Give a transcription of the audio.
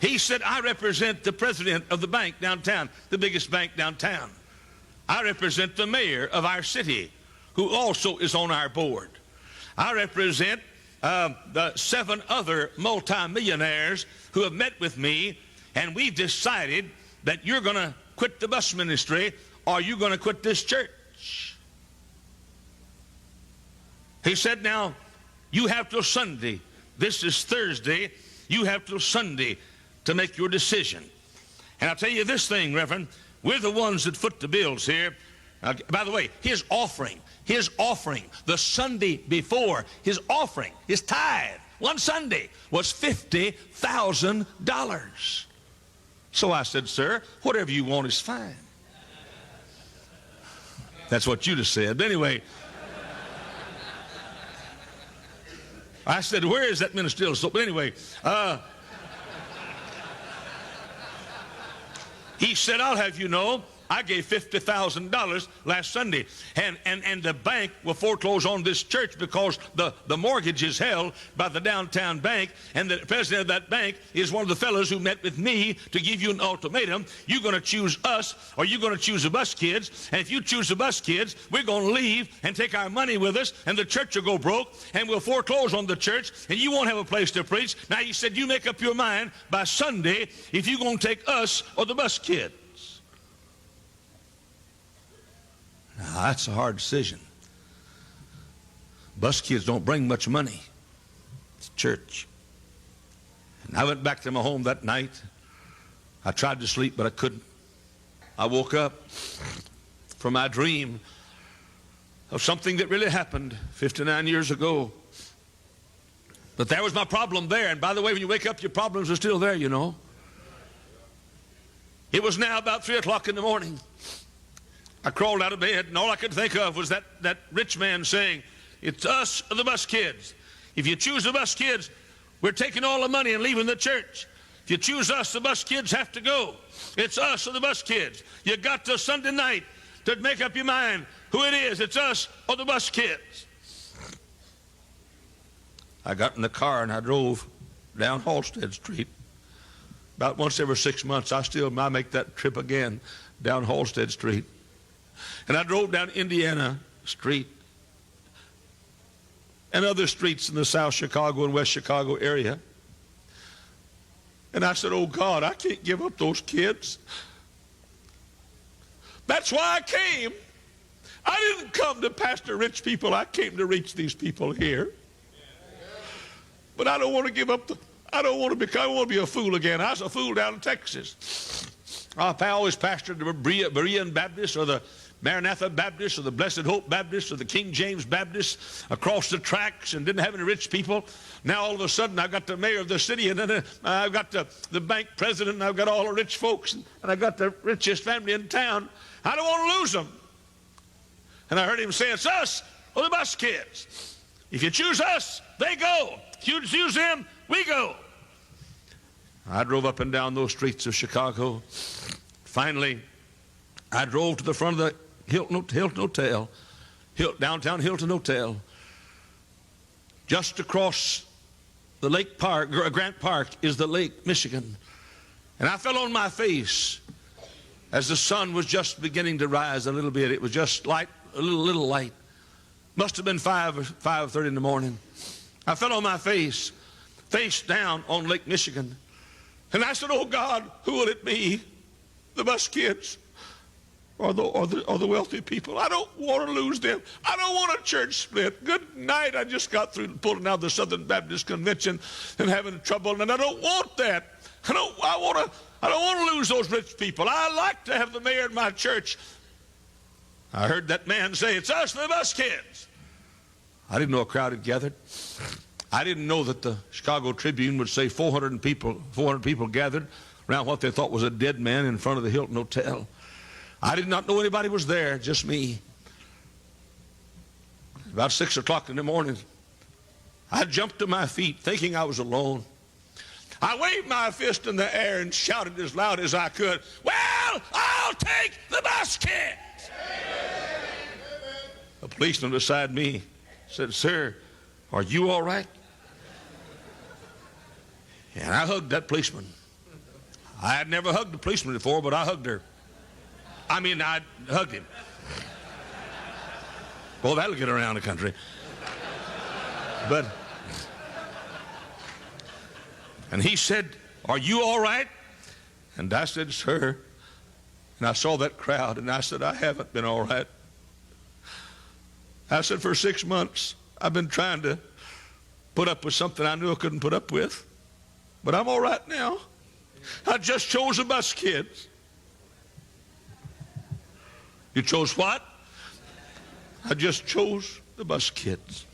He said, I represent the president of the bank downtown, the biggest bank downtown. I represent the mayor of our city, who also is on our board. I represent the 7 other multimillionaires who have met with me, and we've decided that you're going to quit the bus ministry or you're going to quit this church. He said, now, you have till Sunday. This is Thursday. You have till Sunday to make your decision. And I'll tell you this thing, Reverend, we're the ones that foot the bills here. By the way, his offering, the Sunday before, his offering, his tithe, one Sunday, was $50,000. So I said, sir, whatever you want is fine. That's what you'd have said. But anyway, I said, where is that ministerial soap? But anyway, he said, I'll have you know, I gave $50,000 last Sunday, and the bank will foreclose on this church because the mortgage is held by the downtown bank, and the president of that bank is one of the fellows who met with me to give you an ultimatum. You're going to choose us, or you're going to choose the bus kids, and if you choose the bus kids, we're going to leave and take our money with us, and the church will go broke, and we'll foreclose on the church, and you won't have a place to preach. Now, he said, you make up your mind by Sunday if you're going to take us or the bus kids. Now, that's a hard decision. Bus kids don't bring much money. It's church. And I went back to my home that night. I tried to sleep, but I couldn't. I woke up from my dream of something that really happened 59 years ago. But there was my problem there. And by the way, when you wake up, your problems are still there, you know. It was now about 3 o'clock in the morning. I crawled out of bed, and all I could think of was that rich man saying, it's us or the bus kids. If you choose the bus kids, we're taking all the money and leaving the church. If you choose us, the bus kids have to go. It's us or the bus kids. You got till Sunday night to make up your mind who it is. It's us or the bus kids. I got in the car and I drove down Halstead Street. About once every 6 months, I make that trip again down Halstead Street. And I drove down Indiana Street and other streets in the South Chicago and West Chicago area. And I said, oh God, I can't give up those kids. That's why I came. I didn't come to pastor rich people. I came to reach these people here. But I don't want to give up I don't want to be a fool again. I was a fool down in Texas. I always pastored the Berean Baptist or the Maranatha Baptist or the Blessed Hope Baptist or the King James Baptist across the tracks and didn't have any rich people. Now all of a sudden I've got the mayor of the city, and then I've got the bank president, and I've got all the rich folks, and I've got the richest family in town. I don't want to lose them. And I heard him say, it's us or the bus kids. If you choose us, they go. If you choose them, we go. I drove up and down those streets of Chicago. Finally, I drove to the front of the Hilton Hotel, downtown Hilton Hotel. Just across the Lake Park, Grant Park, is the Lake Michigan. And I fell on my face as the sun was just beginning to rise a little bit. It was just light, a little light. Must have been 5:30 in the morning. I fell on my face down on Lake Michigan. And I said, oh God, who will it be? The bus kids or the wealthy people? I don't want to lose them. I don't want a church split. Good night. I just got through pulling out the Southern Baptist Convention and having trouble, and I don't want that. I don't want to lose those rich people. I like to have the mayor in my church. I heard that man say, it's us, the bus kids. I didn't know a crowd had gathered. I didn't know that the Chicago Tribune would say 400 people gathered around what they thought was a dead man in front of the Hilton Hotel. I did not know anybody was there, just me. About 6 o'clock in the morning, I jumped to my feet thinking I was alone. I waved my fist in the air and shouted as loud as I could, well, I'll take the bus kids. A policeman beside me said, sir, are you all right? And I hugged that policeman. I had never hugged a policeman before, but I hugged her. I mean, I hugged him. Well, that'll get around the country. And he said, "Are you all right?" And I said, "Sir." And I saw that crowd, and I said, "I haven't been all right." I said, "For 6 months, I've been trying to put up with something I knew I couldn't put up with. But I'm all right now. I just chose the bus kids." "You chose what?" "I just chose the bus kids."